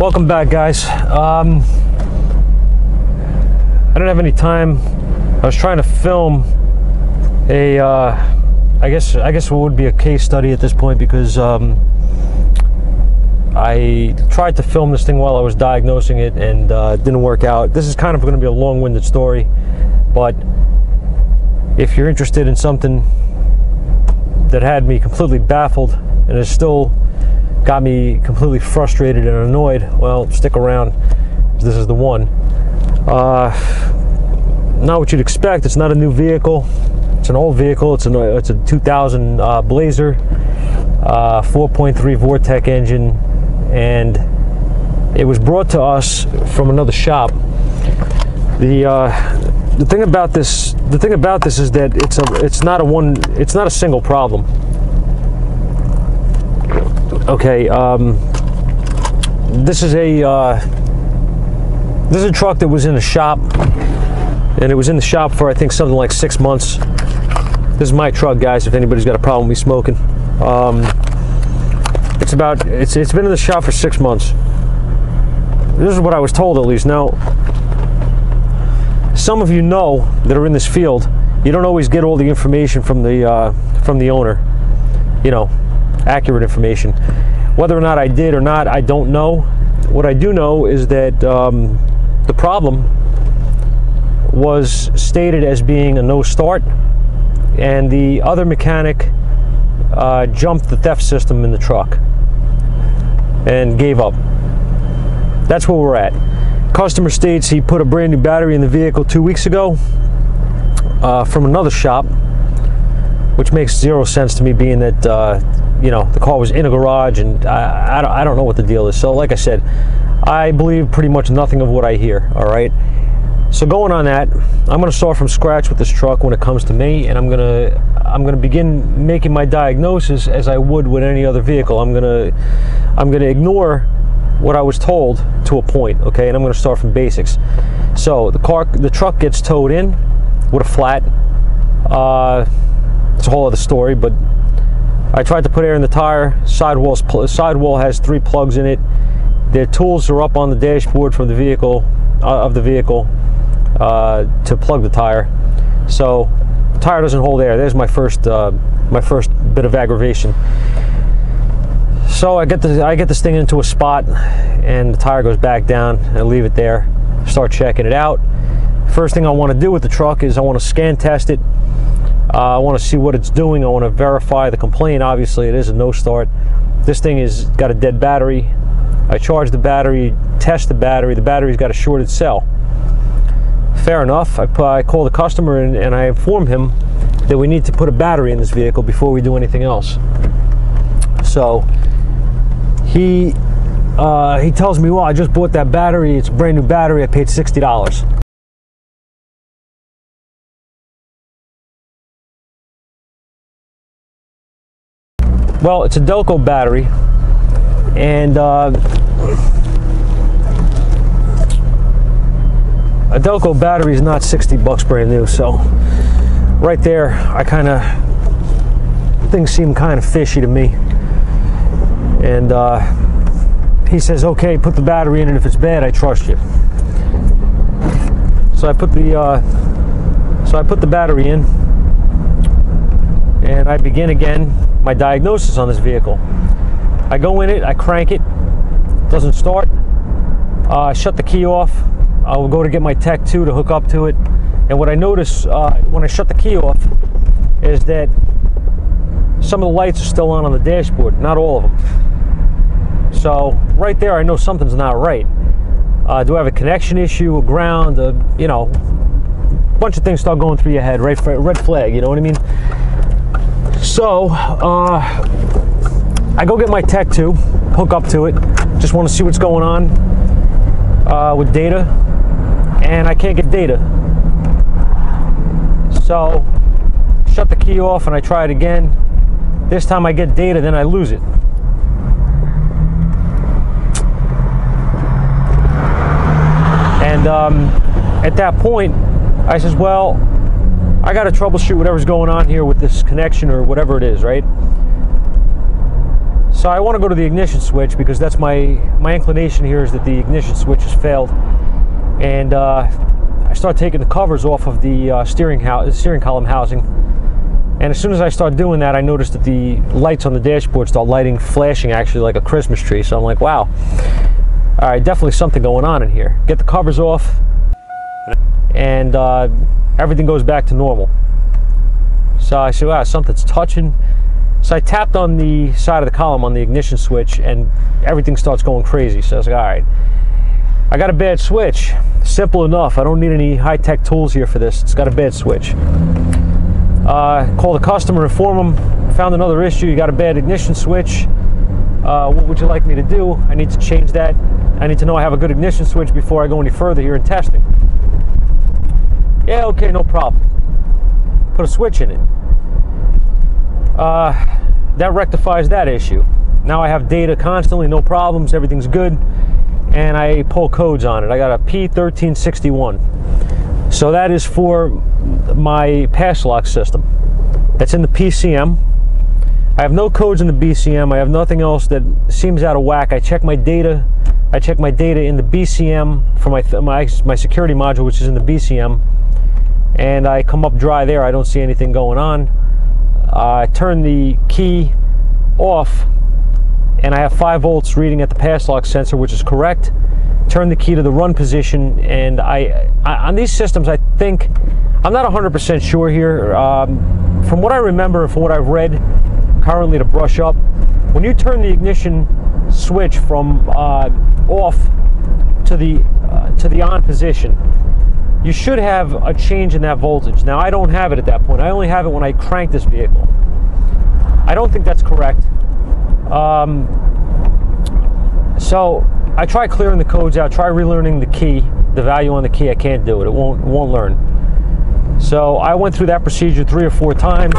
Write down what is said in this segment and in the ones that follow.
Welcome back, guys. I didn't have any time. I was trying to film a I guess it would be a case study at this point, because I tried to film this thing while I was diagnosing it, and it didn't work out. This is kind of going to be a long-winded story, but if you're interested in something that had me completely baffled and has still got me completely frustrated and annoyed, well, stick around. This is the one. Not what you'd expect. It's not a new vehicle. It's an old vehicle. It's a 2000 Blazer, 4.3 Vortec engine, and it was brought to us from another shop. The thing about this is that it's not a single problem. Okay, this is a truck that was in a shop, and it was in the shop for, I think, something like 6 months. This is my truck, guys, if anybody's got a problem with me smoking. It's been in the shop for 6 months. This is what I was told, at least. Now, some of you know that are in this field, you don't always get all the information from the owner, you know, accurate information. Whether or not I did or not, I don't know. What I do know is that the problem was stated as being a no start, and the other mechanic jumped the theft system in the truck and gave up. That's where we're at. Customer states he put a brand new battery in the vehicle 2 weeks ago from another shop, which makes zero sense to me, being that you know, the car was in a garage, and I don't know what the deal is. So like I said, I believe pretty much nothing of what I hear. All right, so going on that, I'm going to start from scratch with this truck when it comes to me, and I'm gonna begin making my diagnosis as I would with any other vehicle. I'm gonna ignore what I was told to a point, okay, and I'm going to start from basics. So the truck gets towed in with a flat. It's a whole other story, but I tried to put air in the tire. Sidewall has 3 plugs in it. Their tools are up on the dashboard from the vehicle, to plug the tire. So the tire doesn't hold air. There's my first bit of aggravation. So I get this thing into a spot, and the tire goes back down. I leave it there, start checking it out. First thing I want to do with the truck is I want to scan test it. I want to see what it's doing. I want to verify the complaint. Obviously, it is a no start. This thing has got a dead battery. I charge the battery, test the battery. The battery's got a shorted cell. Fair enough. I call the customer and I inform him that we need to put a battery in this vehicle before we do anything else. So he tells me, well, I just bought that battery. It's a brand new battery. I paid $60. Well, it's a Delco battery, and a Delco battery is not 60 bucks brand new. So right there, things seem kind of fishy to me. And he says, okay, put the battery in, and if it's bad, I trust you. So I put the battery in, and I begin again my diagnosis on this vehicle. I go in it, I crank it, doesn't start. I shut the key off. I will go to get my Tech 2 to hook up to it, and what I notice when I shut the key off is that some of the lights are still on the dashboard, not all of them. So right there, I know something's not right. Do I have a connection issue, a ground, you know, a bunch of things start going through your head, right? Red flag, you know what I mean? So I go get my Tech 2, hook up to it, just want to see what's going on with data, and I can't get data. So shut the key off and I try it again. This time I get data, then I lose it. And at that point, I says, well, I got to troubleshoot whatever's going on here with this connection or whatever it is, right? So I want to go to the ignition switch because that's my inclination here is that the ignition switch has failed. And I start taking the covers off of the steering column housing. And as soon as I start doing that, I notice that the lights on the dashboard start flashing actually like a Christmas tree. So I'm like, wow, all right, definitely something going on in here. Get the covers off, and everything goes back to normal. So I said, wow, something's touching. So I tapped on the side of the column on the ignition switch, and everything starts going crazy. So I was like, all right, I got a bad switch. Simple enough. I don't need any high-tech tools here for this. It's got a bad switch. Call the customer, inform them, found another issue. You got a bad ignition switch. What would you like me to do? I need to change that. I need to know I have a good ignition switch before I go any further here in testing. Yeah, okay, no problem. Put a switch in it. That rectifies that issue. Now I have data constantly, no problems, everything's good, and I pull codes on it. I got a P1361. So that is for my Passlock system. That's in the PCM. I have no codes in the BCM. I have nothing else that seems out of whack. I check my data. I check my data in the BCM for my security module, which is in the BCM, and I come up dry there. I don't see anything going on. I turn the key off, and I have 5 volts reading at the Passlock sensor, which is correct. Turn the key to the run position, and I on these systems, I think, I'm not 100% sure here. From what I remember and from what I've read currently to brush up, when you turn the ignition switch from off to the on position, you should have a change in that voltage. Now, I don't have it at that point. I only have it when I crank this vehicle. I don't think that's correct. So I try clearing the codes out, try relearning the key, the value on the key. I can't do it. It won't learn. So I went through that procedure 3 or 4 times,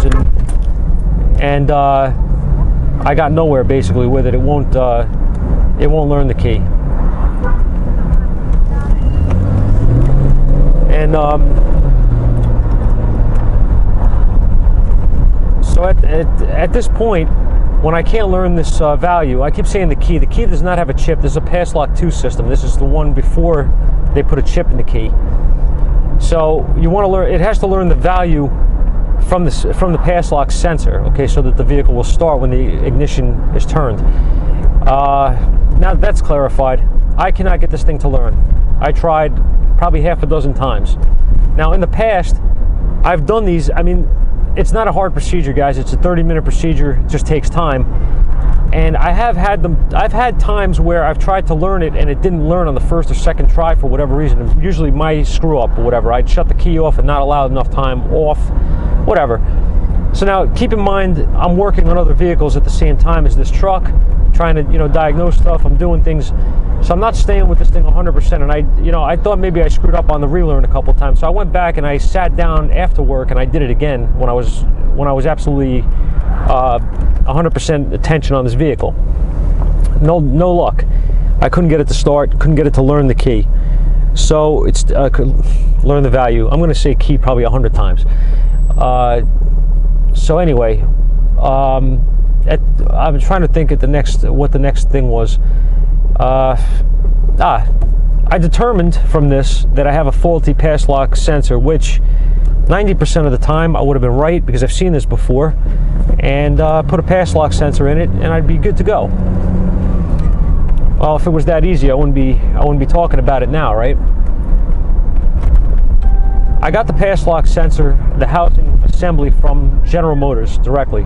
and I got nowhere basically with it. It won't learn the key. And so at this point, when I can't learn this value, I keep saying the key. The key does not have a chip. This is a Passlock 2 system. This is the one before they put a chip in the key. So you want to learn. It has to learn the value from the Passlock sensor. Okay, so that the vehicle will start when the ignition is turned. Now that's clarified. I cannot get this thing to learn. I tried probably half a dozen times. Now in the past, I've done these. I mean, it's not a hard procedure, guys. It's a 30-minute procedure. It just takes time. And I've had times where I've tried to learn it and it didn't learn on the first or second try for whatever reason. Usually my screw up or whatever. I'd shut the key off and not allow enough time off, whatever. So now keep in mind, I'm working on other vehicles at the same time as this truck, trying to, diagnose stuff. I'm doing things. So I'm not staying with this thing 100%. And I thought maybe I screwed up on the relearn a couple of times. So I went back and I sat down after work and I did it again when I was absolutely 100% attention on this vehicle. No luck. I couldn't get it to start. Couldn't get it to learn the key. So it's learn the value. I'm going to say key probably 100 times. So anyway, I'm trying to think what the next thing was. I determined from this that I have a faulty Passlock sensor, which 90% of the time I would have been right because I've seen this before, and put a Passlock sensor in it, and I'd be good to go. Well, if it was that easy, I wouldn't be talking about it now, right? I got the Passlock sensor, the housing assembly from General Motors directly.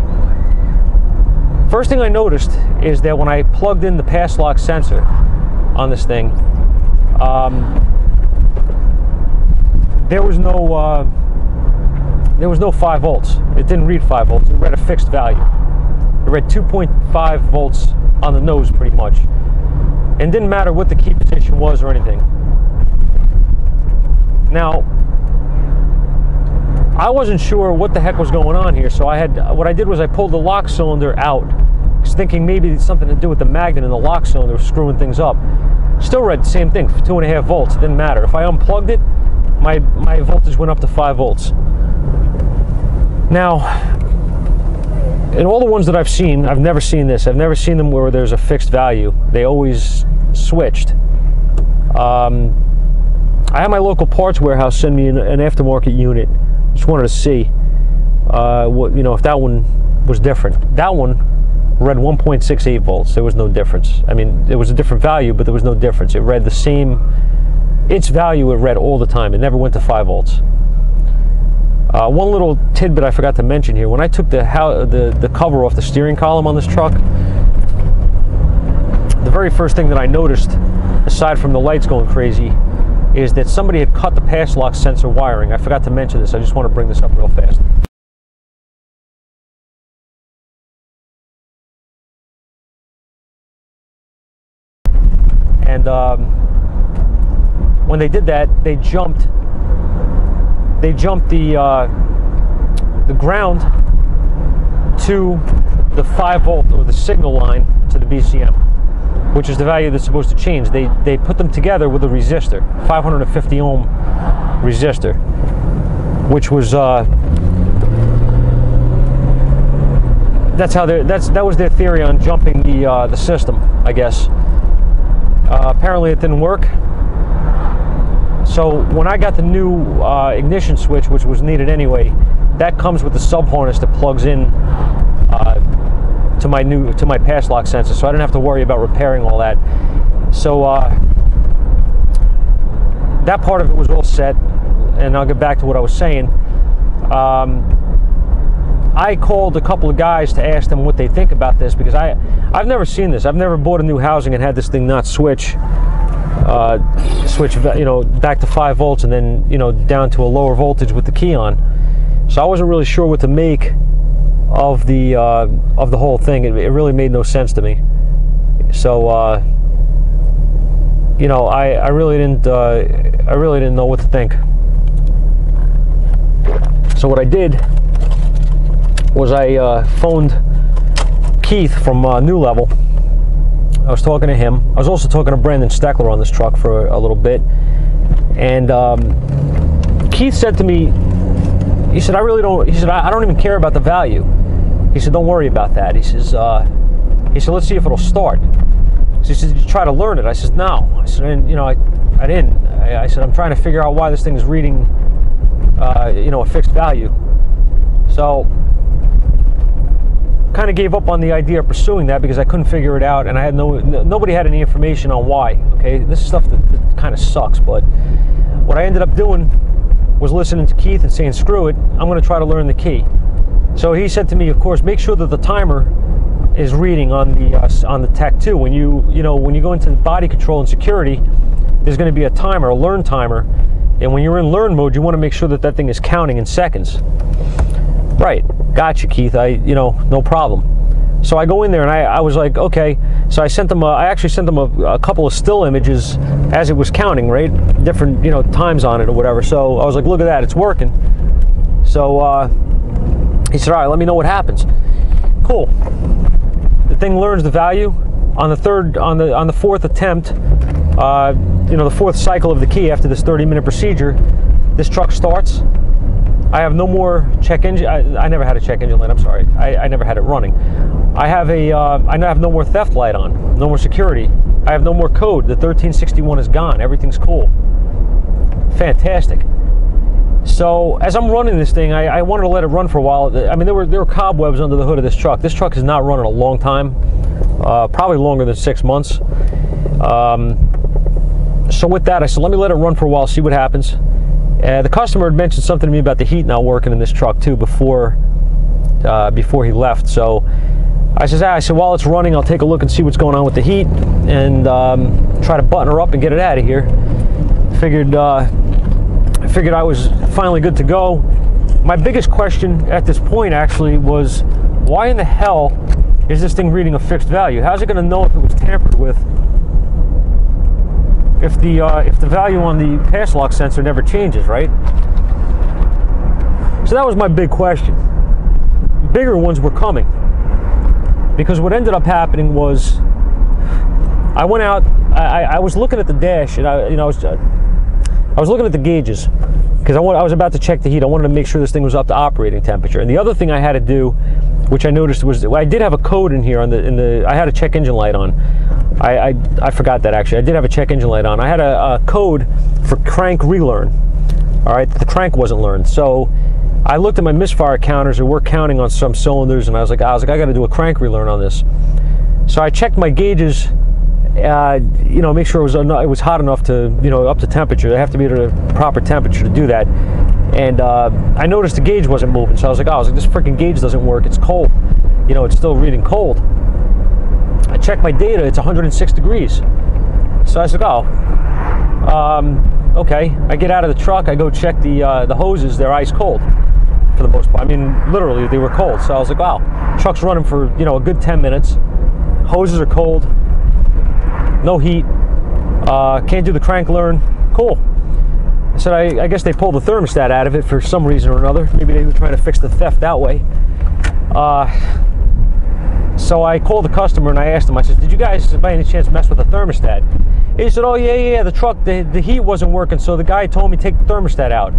First thing I noticed is that when I plugged in the Passlock sensor on this thing, there was no 5 volts. It didn't read 5 volts. It read a fixed value. It read 2.5 volts on the nose, pretty much. And didn't matter what the key position was or anything. Now, I wasn't sure what the heck was going on here, so what I did was I pulled the lock cylinder out, thinking maybe it's something to do with the magnet in the lock cylinder was screwing things up. Still read the same thing, 2.5 volts. It didn't matter. If I unplugged it, my voltage went up to 5 volts. Now, in all the ones that I've seen, I've never seen this. I've never seen them where there's a fixed value. They always switched. I had my local parts warehouse send me an aftermarket unit. Just wanted to see what, you know, if that one was different. That one read 1.68 volts. There was no difference. I mean, it was a different value, but there was no difference. It read the same, its value it read all the time. It never went to 5 volts. One little tidbit I forgot to mention here. When I took the cover off the steering column on this truck, the very first thing that I noticed, aside from the lights going crazy, is that somebody had cut the Passlock sensor wiring. I forgot to mention this. I just want to bring this up real fast. And when they did that, they jumped the ground to the 5 volt, or the signal line to the BCM, which is the value that's supposed to change. They put them together with a resistor, 550 ohm resistor, which was that was their theory on jumping the system, I guess. Apparently it didn't work. So when I got the new ignition switch, which was needed anyway, that comes with the sub harness that plugs in to my Passlock sensor, so I didn't have to worry about repairing all that. So that part of it was all set, and I'll get back to what I was saying. I called a couple of guys to ask them what they think about this, because I've never seen this. I've never bought a new housing and had this thing not switch, you know, back to 5 volts and then, you know, down to a lower voltage with the key on. So I wasn't really sure what to make of the whole thing. It really made no sense to me. So you know, I really didn't know what to think. So what I did was I phoned Keith from New Level. I was talking to him. I was also talking to Brandon Steckler on this truck for a little bit, and Keith said to me, he said, I don't even care about the value. He said, don't worry about that. He said, let's see if it'll start. So he said, did you try to learn it? I said, no. I said, you know, I didn't. I said, I'm trying to figure out why this thing is reading, you know, a fixed value. So kind of gave up on the idea of pursuing that because I couldn't figure it out, and I had nobody had any information on why. Okay, this is stuff that kind of sucks. But what I ended up doing was listening to Keith and saying, screw it, I'm going to try to learn the key. So he said to me, of course, make sure that the timer is reading on the Tech 2. When you go into body control and security, there's going to be a timer, a learn timer, and when you're in learn mode, you want to make sure that that thing is counting in seconds. Right, gotcha, Keith. No problem. So I go in there and I was like, okay. So I sent them. I actually sent them a couple of still images as it was counting, right? Different, times on it or whatever. So I was like, look at that, it's working. So he said, all right, let me know what happens. Cool. The thing learns the value on the fourth attempt. The fourth cycle of the key after this 30-minute procedure. This truck starts. I have no more check engine. I never had a check engine light. I'm sorry. I never had it running. I have no more theft light on. No more security. I have no more code. The 1361 is gone. Everything's cool. Fantastic. So as I'm running this thing, I wanted to let it run for a while. I mean, there were cobwebs under the hood of this truck. This truck has not run in a long time, probably longer than 6 months. So with that, I said, let me let it run for a while, see what happens. The customer had mentioned something to me about the heat not working in this truck too before he left. So I said, while it's running, I'll take a look and see what's going on with the heat, and try to button her up and get it out of here. Figured I was finally good to go. My biggest question at this point actually was, why in the hell is this thing reading a fixed value? How's it going to know if it was tampered with if the value on the Passlock sensor never changes, right? So that was my big question. Bigger ones were coming, because what ended up happening was I went out. I was looking at the dash, and I was looking at the gauges, because I was about to check the heat. I wanted to make sure this thing was up to operating temperature. And the other thing I had to do, which I noticed, was I did have a code in here on I had a check engine light on. I forgot that actually. I did have a check engine light on. I had a code for crank relearn. All right, the crank wasn't learned. So I looked at my misfire counters, and we're counting on some cylinders, and I was like, I got to do a crank relearn on this. So I checked my gauges, you know, make sure it was hot enough to, you know, up to temperature. They have to be at a proper temperature to do that. And I noticed the gauge wasn't moving, so I was like, this freaking gauge doesn't work. It's cold. You know, it's still reading cold. I checked my data. It's 106 degrees. So I was like, okay. I get out of the truck. I go check the hoses. They're ice cold for the most part. I mean, literally, they were cold. So I was like, wow. Truck's running for, you know, a good 10 minutes. Hoses are cold. No heat. Can't do the crank learn. Cool. I said, I guess they pulled the thermostat out of it for some reason or another. Maybe they were trying to fix the theft that way. So I called the customer and I asked him, I said, did you guys by any chance mess with the thermostat? He said, oh yeah, the truck, the heat wasn't working, so the guy told me take the thermostat out.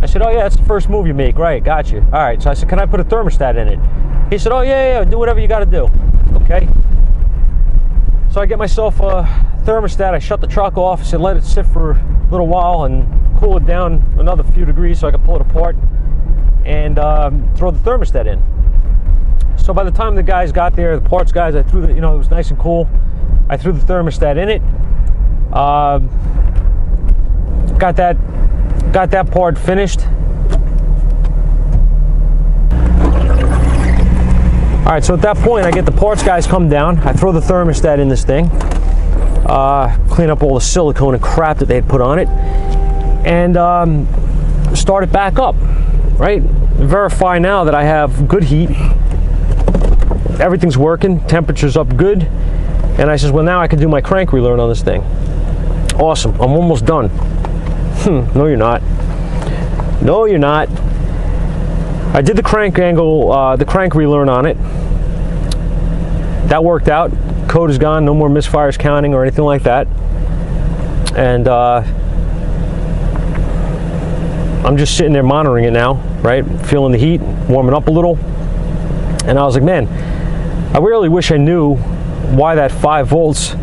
I said, oh yeah, that's the first move you make, right, got you. All right, so I said, can I put a thermostat in it? He said, oh yeah, do whatever you got to do. Okay. So I get myself a thermostat, I shut the truck off, I said let it sit for a little while and cool it down another few degrees so I can pull it apart and throw the thermostat in. So by the time the guys got there, the parts guys, I threw it was nice and cool. I threw the thermostat in it. Got that part finished. All right, so at that point, I get the parts guys come down. I throw the thermostat in this thing, clean up all the silicone and crap that they had put on it, and start it back up, right? Verify now that I have good heat. Everything's working, temperature's up good. And I says, well, now I can do my crank relearn on this thing. Awesome, I'm almost done. No, you're not. No, you're not. I did the crank angle, the crank relearn on it. That worked out. Code is gone, no more misfires counting or anything like that. And I'm just sitting there monitoring it now, right? Feeling the heat, warming up a little. And I was like, man, I really wish I knew why that 5 volts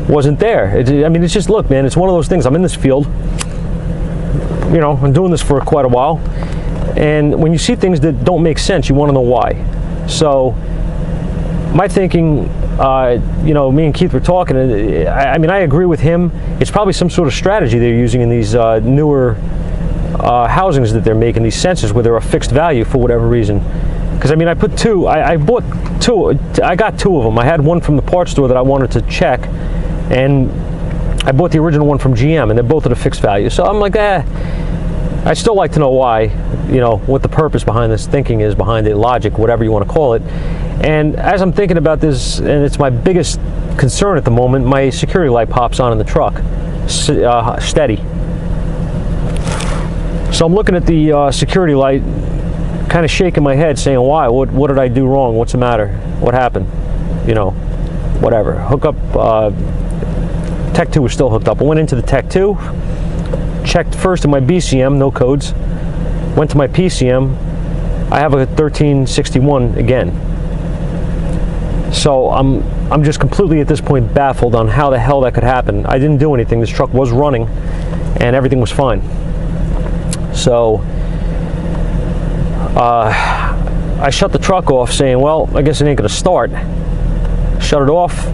wasn't there. I mean, it's just, look, man, it's one of those things. I'm in this field. You know, I'm doing this for quite a while. And when you see things that don't make sense, you want to know why. So my thinking, you know, me and Keith were talking, I mean, I agree with him. It's probably some sort of strategy they're using in these newer housings that they're making, these sensors where they're a fixed value for whatever reason. Because I mean, I put two, I bought two, I got 2 of them. I had one from the parts store that I wanted to check, and I bought the original one from GM, and they're both at a fixed value. So I'm like, I'd still like to know why, you know, what the purpose behind this thinking is, behind the logic, whatever you want to call it. And as I'm thinking about this, and it's my biggest concern at the moment, my security light pops on in the truck, steady. So I'm looking at the security light, kind of shaking my head, saying, why? What did I do wrong? What's the matter? What happened? You know, whatever. Hook up, Tech 2 was still hooked up. I went into the Tech 2, checked first in my BCM, no codes. Went to my PCM, I have a 1361 again. So I'm just completely at this point baffled on how the hell that could happen. I didn't do anything. This truck was running and everything was fine. So I shut the truck off saying, well, I guess it ain't gonna start. Shut it off,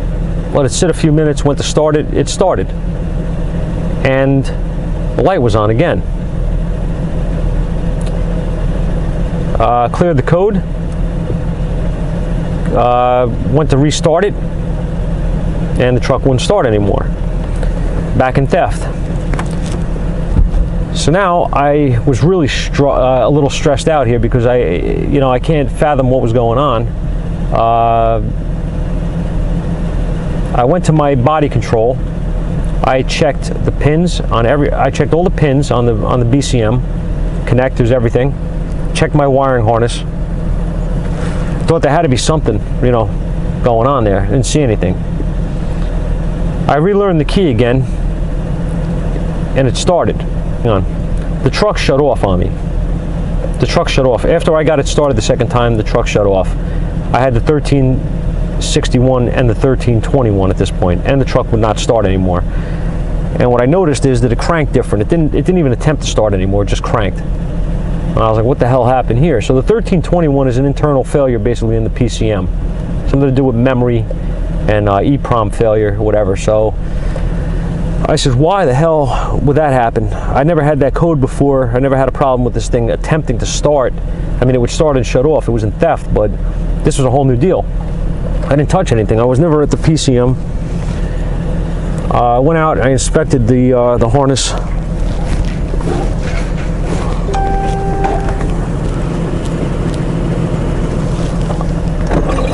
let it sit a few minutes, went to start it, it started. And the light was on again. Cleared the code, went to restart it, and the truck wouldn't start anymore. Back in theft. So now I was really a little stressed out here because I can't fathom what was going on. I went to my body control. I checked the pins on I checked all the pins on the BCM, connectors, everything. Checked my wiring harness. Thought there had to be something, you know, going on there. Didn't see anything. I relearned the key again, and it started. Hang on. the truck shut off on me. The truck shut off. After I got it started the second time, the truck shut off. I had the 1361 and the 1321 at this point, and the truck would not start anymore. And what I noticed is that it cranked different. It didn't even attempt to start anymore, it just cranked. And I was like, what the hell happened here? So the 1321 is an internal failure basically in the PCM. Something to do with memory and EEPROM failure, whatever. So I said, why the hell would that happen? I never had that code before. I never had a problem with this thing attempting to start. I mean, it would start and shut off. It wasn't theft, but this was a whole new deal. I didn't touch anything. I was never at the PCM. I went out, I inspected the harness.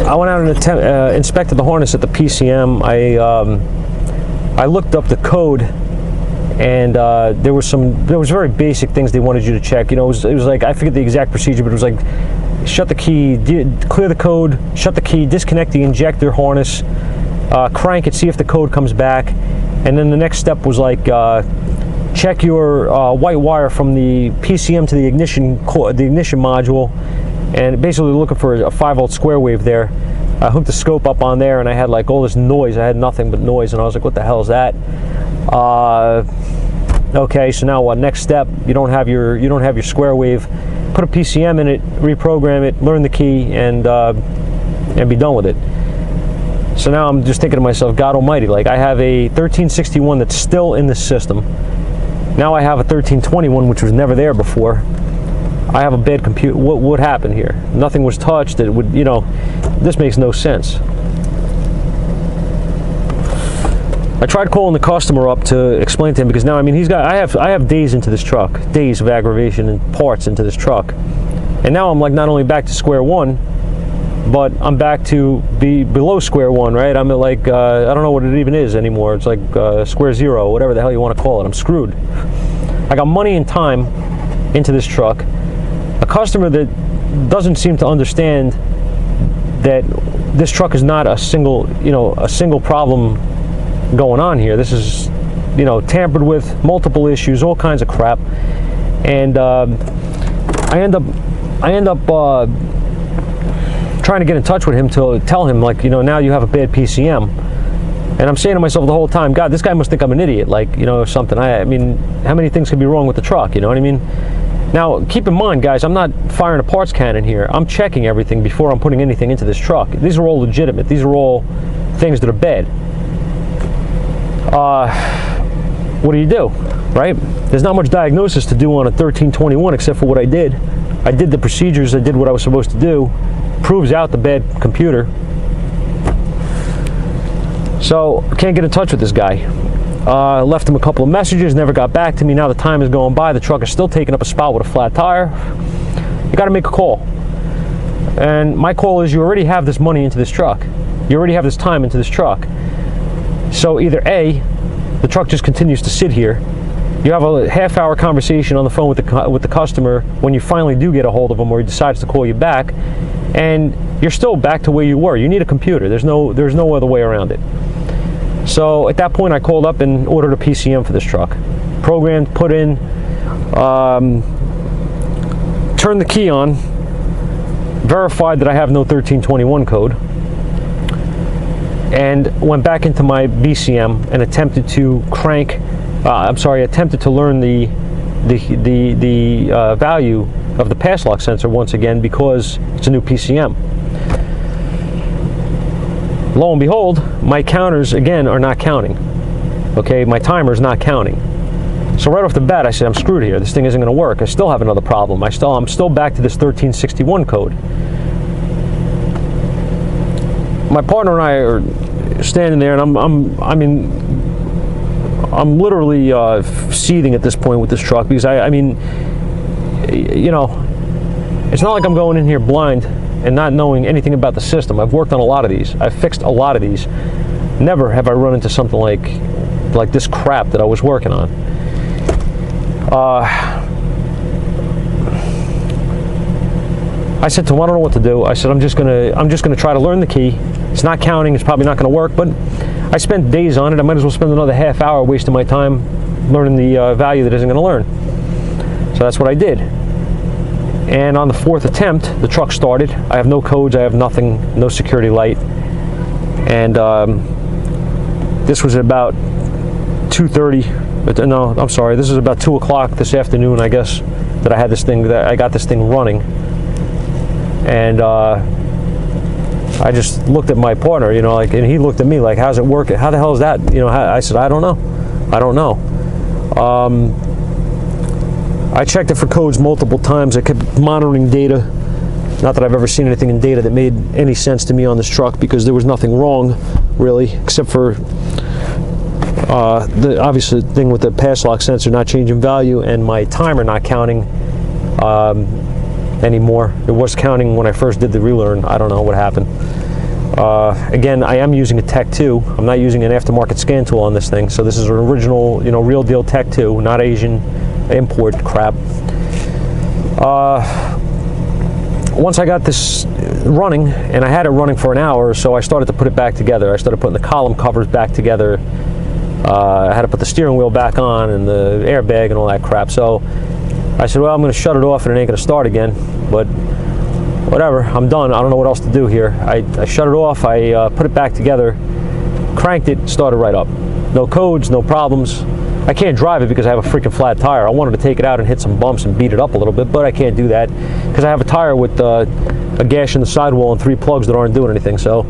I went out and inspected the harness at the PCM. I looked up the code, and there was very basic things they wanted you to check. You know, it was like, I forget the exact procedure, but it was like, shut the key, clear the code, shut the key, disconnect the injector harness, crank it, see if the code comes back, and then the next step was like, check your white wire from the PCM to the ignition module, and basically looking for a 5-volt square wave there. I hooked the scope up on there, and I had like all this noise. I had nothing but noise, and I was like, what the hell is that? Okay, so now what? Next step, you don't have your square wave. Put a PCM in it, reprogram it, learn the key, and be done with it. So now I'm just thinking to myself, God Almighty, like I have a 1361 that's still in the system. Now I have a 1321 which was never there before. I have a bad computer. What happened here? Nothing was touched. It would, you know, this makes no sense. I tried calling the customer up to explain to him, because now, I mean, I have days into this truck, days of aggravation and parts into this truck, and now I'm like not only back to square one, but I'm back to be below square one, right? I'm at like I don't know what it even is anymore. It's like square zero, whatever the hell you want to call it. I'm screwed. I got money and time into this truck. A customer that doesn't seem to understand that this truck is not a single problem going on here. This is, you know, tampered with, multiple issues, all kinds of crap, and I end up trying to get in touch with him to tell him, like, you know, now you have a bad PCM, and I'm saying to myself the whole time, God, this guy must think I'm an idiot, like, you know, or something. I mean, how many things could be wrong with the truck? You know what I mean? Now, keep in mind, guys, I'm not firing a parts cannon here. I'm checking everything before I'm putting anything into this truck. These are all legitimate. These are all things that are bad. What do, right? There's not much diagnosis to do on a 1321 except for what I did. I did the procedures. I did what I was supposed to do. Proves out the bad computer. So, can't get in touch with this guy. Left him a couple of messages, never got back to me. Now the time is going by, the truck is still taking up a spot with a flat tire. You got to make a call. And my call is, you already have this money into this truck. You already have this time into this truck. So either A, the truck just continues to sit here. You have a half-hour conversation on the phone with the customer when you finally do get a hold of him, or he decides to call you back, and you're still back to where you were. You need a computer. There's no other way around it. So at that point, I called up and ordered a PCM for this truck. Programmed, put in, turned the key on, verified that I have no 1321 code, and went back into my BCM and attempted to crank, attempted to learn the value of the Passlock sensor once again, because it's a new PCM. Lo and behold, my counters again are not counting. Okay, my timer is not counting. So right off the bat, I said, I'm screwed here. This thing isn't going to work. I still have another problem. I'm still back to this 1361 code. My partner and I are standing there, and I'm literally seething at this point with this truck, because I mean, you know, it's not like I'm going in here blind and not knowing anything about the system. I've worked on a lot of these. I've fixed a lot of these. Never have I run into something like this crap that I was working on. I said to him, I don't know what to do. I said, I'm just gonna try to learn the key. It's not counting. It's probably not going to work, but I spent days on it. I might as well spend another half hour wasting my time learning the value that isn't going to learn. that's what I did. And on the 4th attempt, the truck started. I have no codes, I have nothing, no security light. And this was about 2:30. No, I'm sorry. This is about 2 o'clock this afternoon, I guess, that I had this thing. That I got this thing running. And I just looked at my partner, you know, like, and he looked at me like, "How's it working? How the hell is that?" You know, I said, "I don't know. I don't know." I checked it for codes multiple times. I kept monitoring data. Not that I've ever seen anything in data that made any sense to me on this truck, because there was nothing wrong, really, except for the obvious thing with the Passlock sensor not changing value and my timer not counting anymore. It was counting when I first did the relearn. I don't know what happened. Again, I am using a Tech 2. I'm not using an aftermarket scan tool on this thing, so this is an original, you know, real deal Tech 2, not Asian import crap. Once I got this running, and I had it running for an hour, so I started to put it back together. I started putting the column covers back together. I had to put the steering wheel back on and the airbag and all that crap. So I said, well, I'm going to shut it off and it ain't going to start again. But whatever, I'm done. I don't know what else to do here. I shut it off, I put it back together, cranked it, started right up. No codes, no problems. I can't drive it because I have a freaking flat tire. I wanted to take it out and hit some bumps and beat it up a little bit, but I can't do that because I have a tire with a gash in the sidewall and 3 plugs that aren't doing anything. So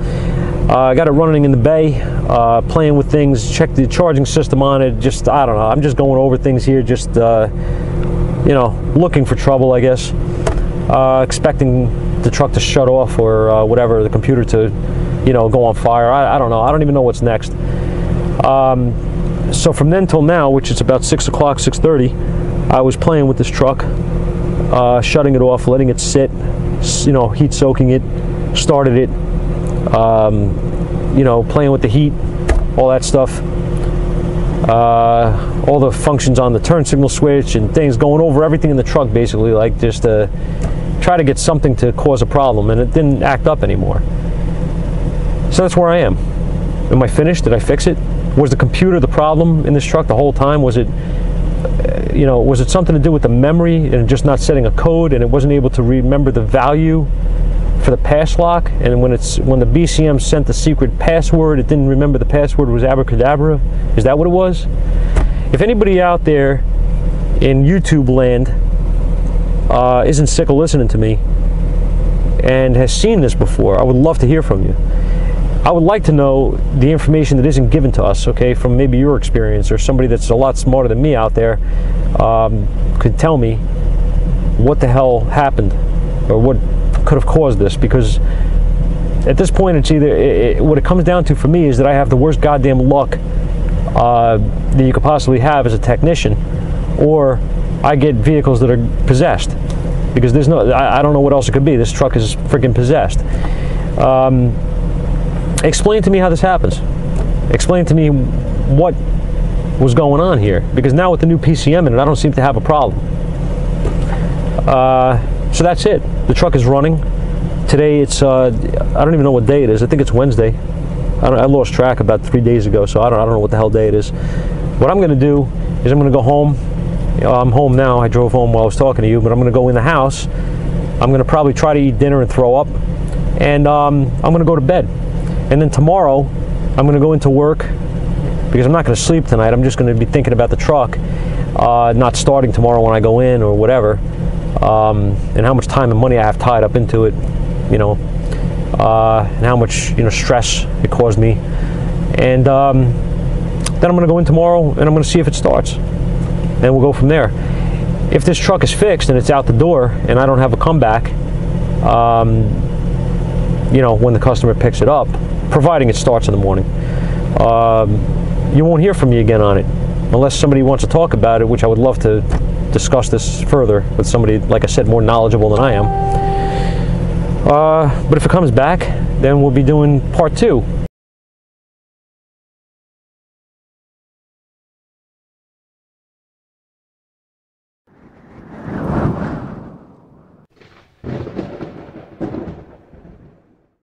I got it running in the bay, playing with things, checked the charging system on it. Just, I don't know, I'm just going over things here, just, you know, looking for trouble, I guess. Expecting the truck to shut off or whatever, the computer to, you know, go on fire. I don't know. I don't even know what's next. So from then till now, which is about 6 o'clock, 6:30, I was playing with this truck, shutting it off, letting it sit, you know, heat soaking it, started it, you know, playing with the heat, all that stuff, all the functions on the turn signal switch and things, going over everything in the truck basically, like just to try to get something to cause a problem, and it didn't act up anymore. So that's where I am. Am I finished? Did I fix it? Was the computer the problem in this truck the whole time? Was it, you know, was it something to do with the memory and just not setting a code, and it wasn't able to remember the value for the Passlock? And when the BCM sent the secret password, it didn't remember the password was abracadabra? Is that what it was? If anybody out there in YouTube land isn't sick of listening to me and has seen this before, I would love to hear from you. I would like to know the information that isn't given to us, okay, from maybe your experience, or somebody that's a lot smarter than me out there could tell me what the hell happened or what could have caused this, because at this point it's either, what it comes down to for me is that I have the worst goddamn luck that you could possibly have as a technician, or I get vehicles that are possessed, because there's no, I don't know what else it could be. This truck is freaking possessed. Explain to me how this happens. Explain to me what was going on here, because now with the new PCM in it, I don't seem to have a problem. So that's it. The truck is running. Today it's, I don't even know what day it is. I think it's Wednesday. I lost track about 3 days ago, so I don't know what the hell day it is. What I'm going to do is I'm going to go home. You know, I'm home now. I drove home while I was talking to you, but I'm going to go in the house. I'm going to probably try to eat dinner and throw up, and I'm going to go to bed. And then tomorrow, I'm going to go into work, because I'm not going to sleep tonight. I'm just going to be thinking about the truck, not starting tomorrow when I go in or whatever, and how much time and money I have tied up into it, you know, and how much, you know, stress it caused me. And then I'm going to go in tomorrow and I'm going to see if it starts, and we'll go from there. If this truck is fixed and it's out the door and I don't have a comeback, you know, when the customer picks it up, providing it starts in the morning, you won't hear from me again on it, unless somebody wants to talk about it, which I would love to discuss this further with somebody, like I said, more knowledgeable than I am. But if it comes back, then we'll be doing part 2.